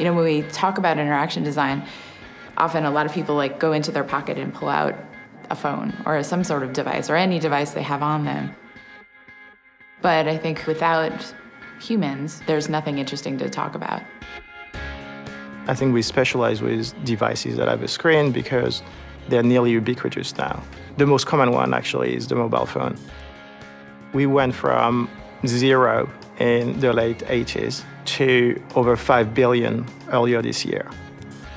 You know, when we talk about interaction design, often a lot of people like go into their pocket and pull out a phone or some sort of device or any device they have on them. But I think without humans, there's nothing interesting to talk about. I think we specialize with devices that have a screen because they're nearly ubiquitous now. The most common one actually is the mobile phone. We went from 0 in the late 80s to over 5 billion earlier this year.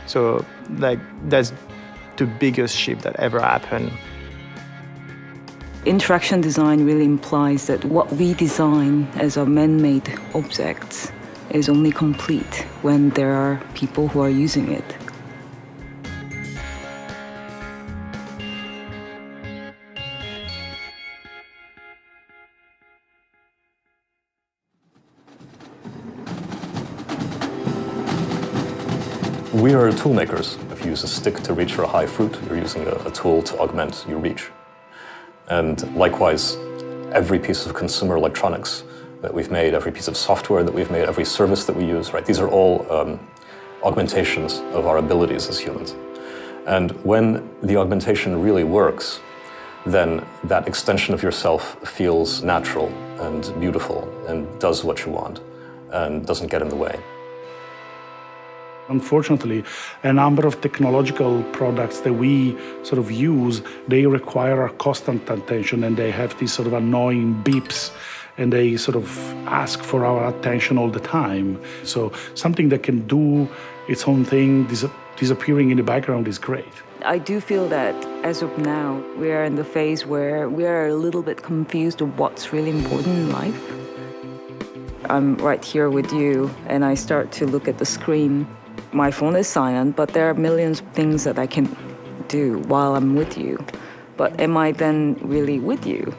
So that's the biggest shift that ever happened. Interaction design really implies that what we design as our man-made objects is only complete when there are people who are using it. We are tool makers. If you use a stick to reach for a high fruit, you're using a tool to augment your reach. And likewise, every piece of consumer electronics that we've made, every piece of software that we've made, every service that we use, right? These are all augmentations of our abilities as humans. And when the augmentation really works, then that extension of yourself feels natural and beautiful and does what you want and doesn't get in the way. Unfortunately, a number of technological products that we sort of use, they require our constant attention, and they have these sort of annoying beeps, and they sort of ask for our attention all the time. So something that can do its own thing, disappearing in the background is great. I do feel that as of now, we are in the phase where we are a little bit confused of what's really important in life. I'm right here with you, and I start to look at the screen. My phone is silent, but there are millions of things that I can do while I'm with you. But am I then really with you?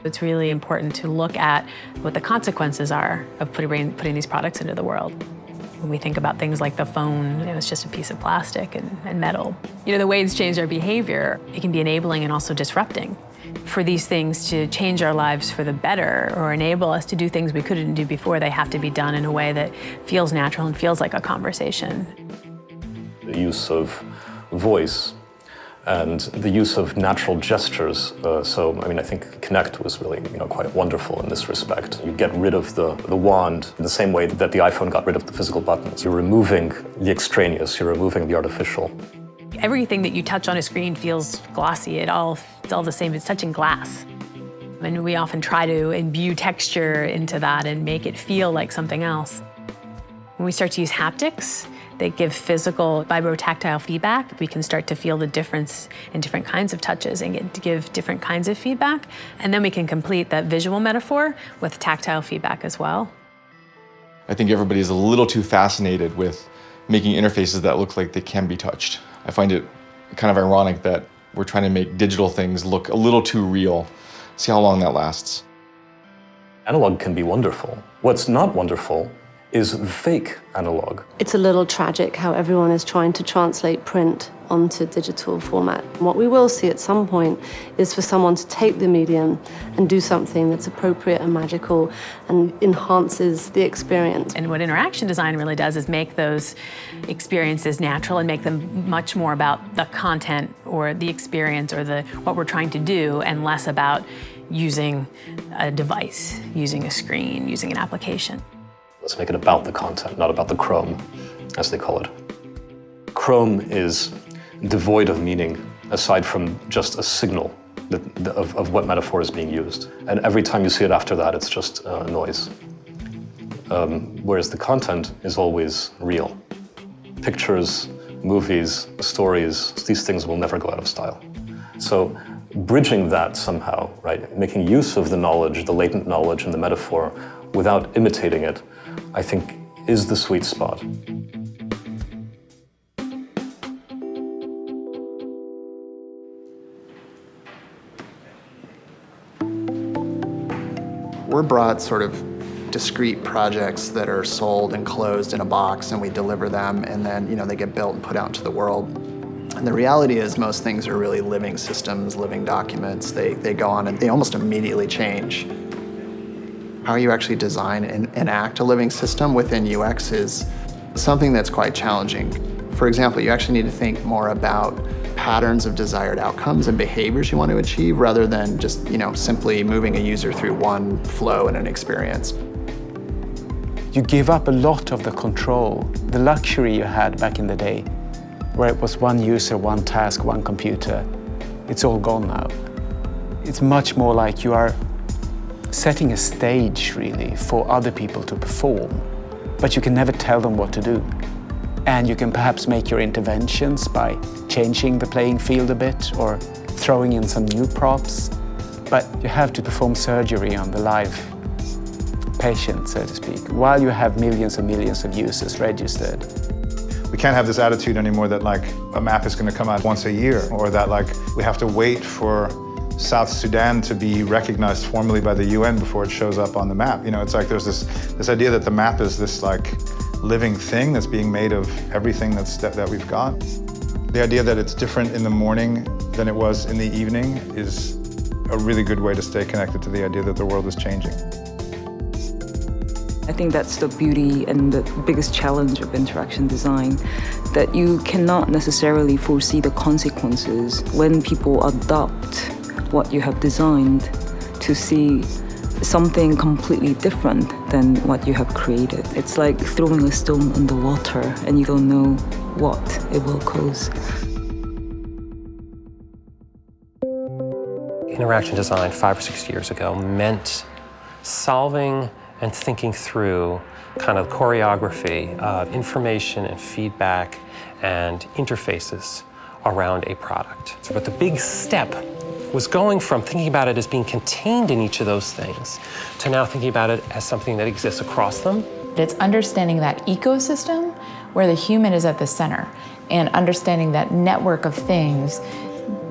It's really important to look at what the consequences are of putting these products into the world. When we think about things like the phone, it's just a piece of plastic and metal. The way it's changed our behavior, it can be enabling and also disrupting. For these things to change our lives for the better or enable us to do things we couldn't do before, they have to be done in a way that feels natural and feels like a conversation. The use of voice and the use of natural gestures. I think Connect was really quite wonderful in this respect. You get rid of the wand in the same way that the iPhone got rid of the physical buttons. You're removing the extraneous, you're removing the artificial. Everything that you touch on a screen feels glossy. It's all the same. It's touching glass. And we often try to imbue texture into that and make it feel like something else. When we start to use haptics, they give physical vibrotactile feedback. We can start to feel the difference in different kinds of touches and get to give different kinds of feedback. And then we can complete that visual metaphor with tactile feedback as well. I think everybody is a little too fascinated with making interfaces that look like they can be touched. I find it kind of ironic that we're trying to make digital things look a little too real. See how long that lasts. Analog can be wonderful. What's not wonderful is fake analog. It's a little tragic how everyone is trying to translate print onto digital format. What we will see at some point is for someone to take the medium and do something that's appropriate and magical and enhances the experience. And what interaction design really does is make those experiences natural and make them much more about the content or the experience or what we're trying to do and less about using a device, using a screen, using an application. Let's make it about the content, not about the chrome, as they call it. Chrome is devoid of meaning, aside from just a signal of what metaphor is being used. And every time you see it after that, it's just noise. Whereas the content is always real. Pictures, movies, stories, these things will never go out of style. So bridging that somehow, right, making use of the knowledge, the latent knowledge and the metaphor without imitating it, I think is the sweet spot. We're brought sort of discrete projects that are sold and closed in a box, and we deliver them, and then they get built and put out into the world. And the reality is most things are really living systems, living documents. They go on and they almost immediately change. How you actually design and act a living system within UX is Something that's quite challenging. For example, you actually need to think more about patterns of desired outcomes and behaviors you want to achieve rather than just, simply moving a user through one flow in an experience. You give up a lot of the control, the luxury you had back in the day, where it was one user, one task, one computer. It's all gone now. It's much more like you are setting a stage, really, for other people to perform, but you can never tell them what to do. And you can perhaps make your interventions by changing the playing field a bit or throwing in some new props, but you have to perform surgery on the live patient, so to speak, while you have millions and millions of users registered. We can't have this attitude anymore that a map is going to come out once a year, or that we have to wait for South Sudan to be recognized formally by the UN before it shows up on the map. It's there's this idea that the map is this living thing that's being made of everything that we've got. The idea that it's different in the morning than it was in the evening is a really good way to stay connected to the idea that the world is changing. I think that's the beauty and the biggest challenge of interaction design, that you cannot necessarily foresee the consequences when people adopt what you have designed to see something completely different than what you have created. It's like throwing a stone in the water and you don't know what it will cause. Interaction design 5 or 6 years ago meant solving and thinking through kind of choreography of information and feedback and interfaces around a product. But the big step was going from thinking about it as being contained in each of those things to now thinking about it as something that exists across them. It's understanding that ecosystem where the human is at the center and understanding that network of things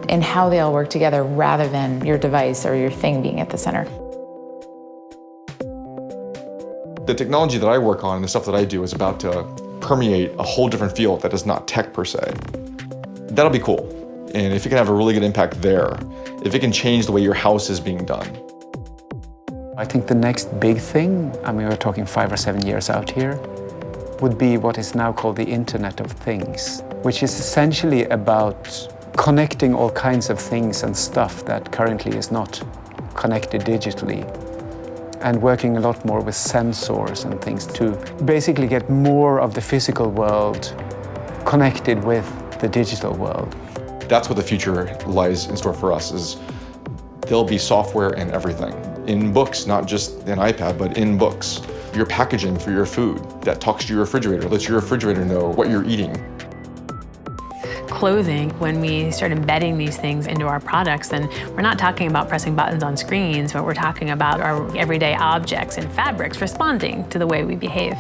and how they all work together rather than your device or your thing being at the center. The technology that I work on and the stuff that I do is about to permeate a whole different field that is not tech per se. That'll be cool. And if it can have a really good impact there, if it can change the way your house is being done. I think the next big thing, we're talking 5 or 7 years out here, would be what is now called the Internet of Things, which is essentially about connecting all kinds of things and stuff that currently is not connected digitally, and working a lot more with sensors and things to basically get more of the physical world connected with the digital world. That's what the future lies in store for us, is there'll be software in everything. In books, not just an iPad, but in books. Your packaging for your food that talks to your refrigerator, lets your refrigerator know what you're eating. Clothing, when we start embedding these things into our products, then we're not talking about pressing buttons on screens, but we're talking about our everyday objects and fabrics responding to the way we behave.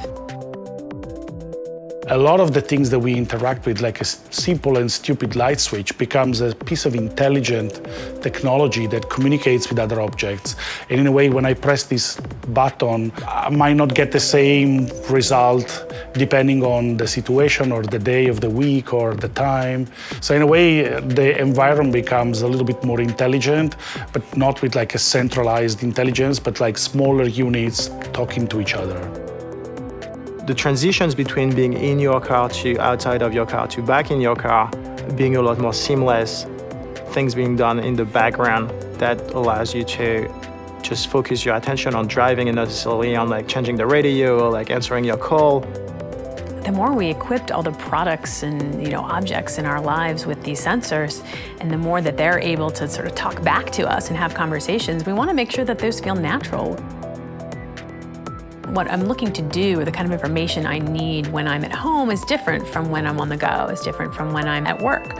A lot of the things that we interact with, like a simple and stupid light switch, becomes a piece of intelligent technology that communicates with other objects. And in a way, when I press this button, I might not get the same result depending on the situation or the day of the week or the time. So in a way, the environment becomes a little bit more intelligent, but not with a centralized intelligence, but like smaller units talking to each other. The transitions between being in your car to outside of your car to back in your car being a lot more seamless, things being done in the background that allows you to just focus your attention on driving and not necessarily on changing the radio or answering your call. The more we equipped all the products and objects in our lives with these sensors, and the more that they're able to sort of talk back to us and have conversations, we want to make sure that those feel natural. What I'm looking to do, or the kind of information I need when I'm at home, is different from when I'm on the go, is different from when I'm at work,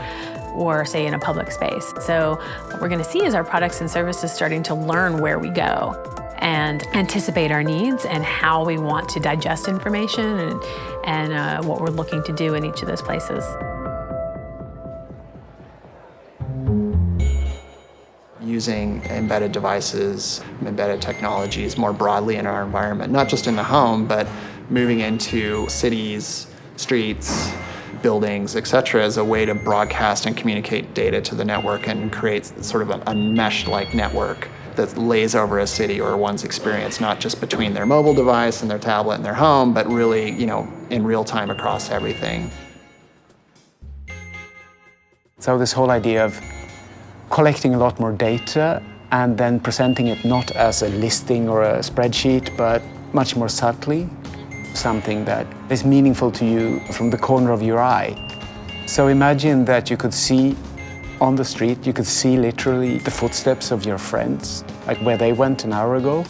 or say in a public space. So what we're gonna see is our products and services starting to learn where we go and anticipate our needs and how we want to digest information and what we're looking to do in each of those places. Using embedded devices, embedded technologies more broadly in our environment, not just in the home, but moving into cities, streets, buildings, et cetera, as a way to broadcast and communicate data to the network and create sort of a mesh-like network that lays over a city or one's experience, not just between their mobile device and their tablet and their home, but really, in real time across everything. So this whole idea of collecting a lot more data and then presenting it not as a listing or a spreadsheet, but much more subtly, something that is meaningful to you from the corner of your eye. So imagine that you could see on the street, you could see literally the footsteps of your friends, like where they went an hour ago,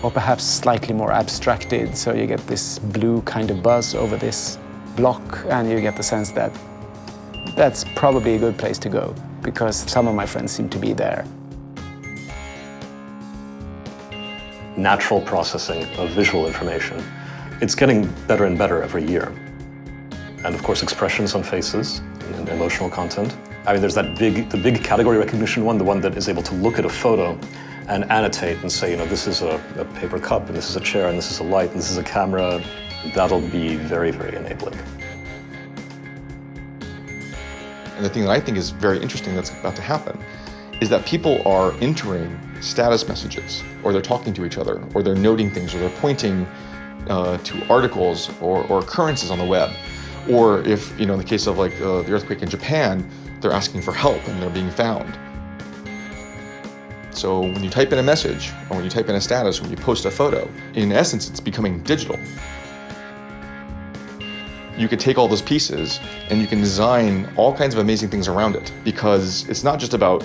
or perhaps slightly more abstracted, so you get this blue kind of buzz over this block, and you get the sense that that's probably a good place to go, because some of my friends seem to be there. Natural processing of visual information, it's getting better and better every year. And of course, expressions on faces and emotional content. I mean, there's the big category recognition one, the one that is able to look at a photo and annotate and say, this is a paper cup, and this is a chair, and this is a light, and this is a camera. That'll be very, very enabling. And the thing that I think is very interesting that's about to happen is that people are entering status messages, or they're talking to each other, or they're noting things, or they're pointing to articles or occurrences on the web. Or if, in the case of like the earthquake in Japan, they're asking for help and they're being found. So when you type in a message, or when you type in a status, or when you post a photo, in essence, it's becoming digital. You could take all those pieces and you can design all kinds of amazing things around it, because it's not just about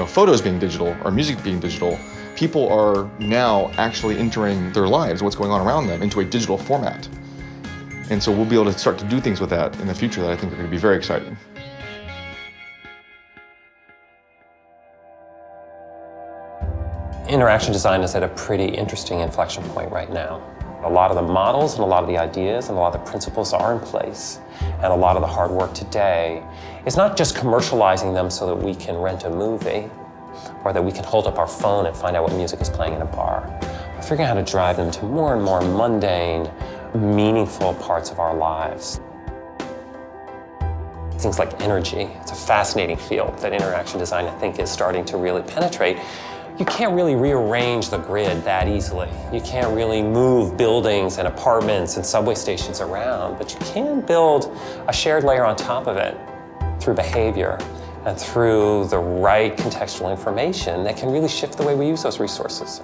photos being digital or music being digital. People are now actually entering their lives, what's going on around them, into a digital format. And so we'll be able to start to do things with that in the future that I think are going to be very exciting. Interaction design is at a pretty interesting inflection point right now. A lot of the models and a lot of the ideas and a lot of the principles are in place. And a lot of the hard work today is not just commercializing them so that we can rent a movie or that we can hold up our phone and find out what music is playing in a bar, but figuring out how to drive them to more and more mundane, meaningful parts of our lives. Things like energy, it's a fascinating field that interaction design, I think, is starting to really penetrate. You can't really rearrange the grid that easily. You can't really move buildings and apartments and subway stations around, but you can build a shared layer on top of it through behavior and through the right contextual information that can really shift the way we use those resources.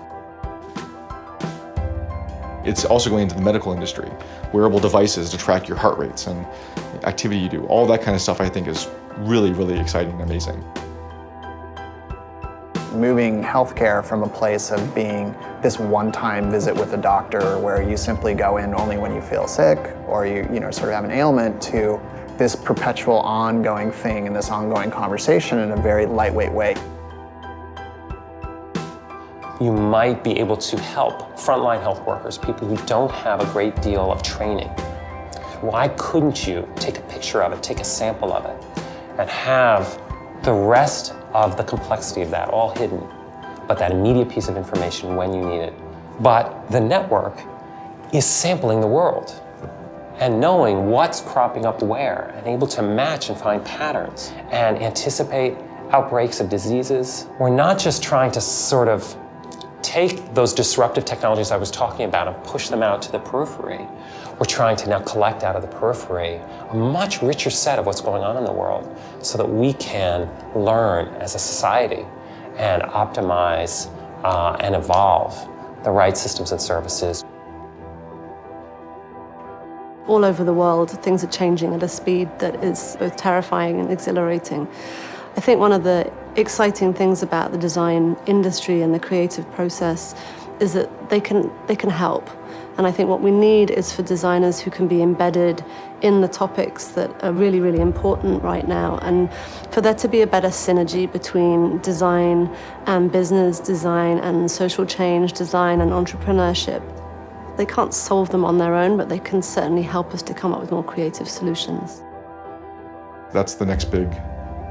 It's also going into the medical industry, wearable devices to track your heart rates and activity you do. All that kind of stuff I think is really, really exciting and amazing. Moving healthcare from a place of being this one-time visit with a doctor where you simply go in only when you feel sick or you sort of have an ailment, to this perpetual ongoing thing and this ongoing conversation in a very lightweight way. You might be able to help frontline health workers, people who don't have a great deal of training. Why couldn't you take a picture of it, take a sample of it, and have the rest of the complexity of that all hidden, but that immediate piece of information when you need it? But the network is sampling the world and knowing what's cropping up where and able to match and find patterns and anticipate outbreaks of diseases. We're not just trying to sort of take those disruptive technologies I was talking about and push them out to the periphery. We're trying to now collect out of the periphery a much richer set of what's going on in the world so that we can learn as a society and optimize and evolve the right systems and services. All over the world, things are changing at a speed that is both terrifying and exhilarating. I think one of the exciting things about the design industry and the creative process is that they can help. And I think what we need is for designers who can be embedded in the topics that are really, really important right now, and for there to be a better synergy between design and business design and social change design and entrepreneurship. They can't solve them on their own, but they can certainly help us to come up with more creative solutions. That's the next big,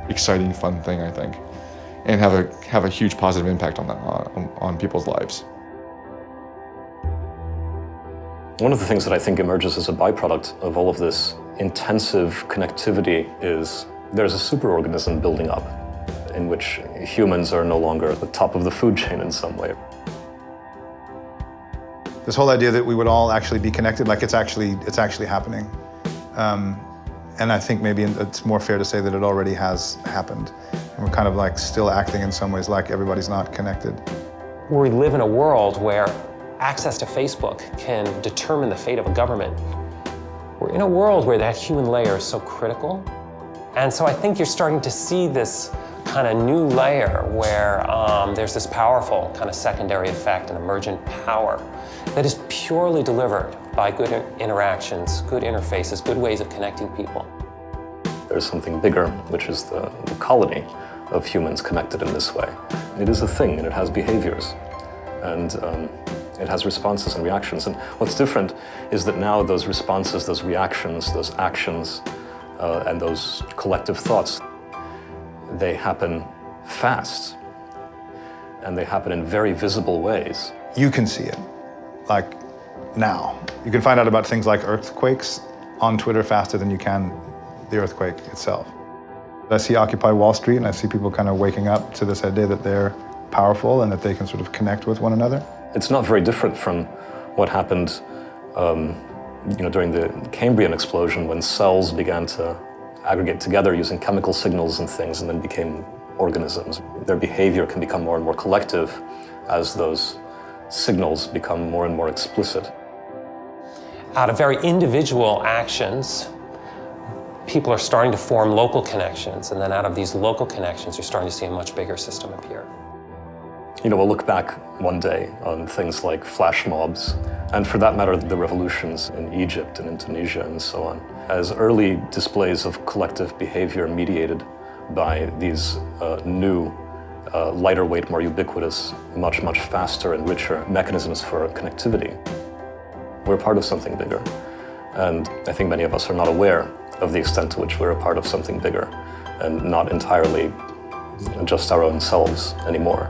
exciting, fun thing, I think, and have a huge positive impact on that, on people's lives. One of the things that I think emerges as a byproduct of all of this intensive connectivity is there's a superorganism building up in which humans are no longer at the top of the food chain in some way. This whole idea that we would all actually be connected, like it's actually happening. And I think maybe it's more fair to say that it already has happened. And we're kind of like still acting in some ways like everybody's not connected. We live in a world where access to Facebook can determine the fate of a government. We're in a world where that human layer is so critical. And so I think you're starting to see this kind of new layer where there's this powerful kind of secondary effect, an emergent power that is purely delivered by good interactions, good interfaces, good ways of connecting people. There's something bigger, which is the colony of humans connected in this way. It is a thing, and it has behaviors, and it has responses and reactions. And what's different is that now those responses, those reactions, those actions, and those collective thoughts, they happen fast, and they happen in very visible ways. You can see it, like now. You can find out about things like earthquakes on Twitter faster than you can the earthquake itself. I see Occupy Wall Street, and I see people kind of waking up to this idea that they're powerful and that they can sort of connect with one another. It's not very different from what happened during the Cambrian explosion, when cells began to aggregate together using chemical signals and things, and then became organisms. Their behavior can become more and more collective as those signals become more and more explicit. Out of very individual actions, people are starting to form local connections, and then out of these local connections, you're starting to see a much bigger system appear. We'll look back one day on things like flash mobs, and for that matter, the revolutions in Egypt and in Tunisia and so on, as early displays of collective behavior mediated by these new, lighter weight, more ubiquitous, much, much faster and richer mechanisms for connectivity. We're part of something bigger. And I think many of us are not aware of the extent to which we're a part of something bigger and not entirely just our own selves anymore.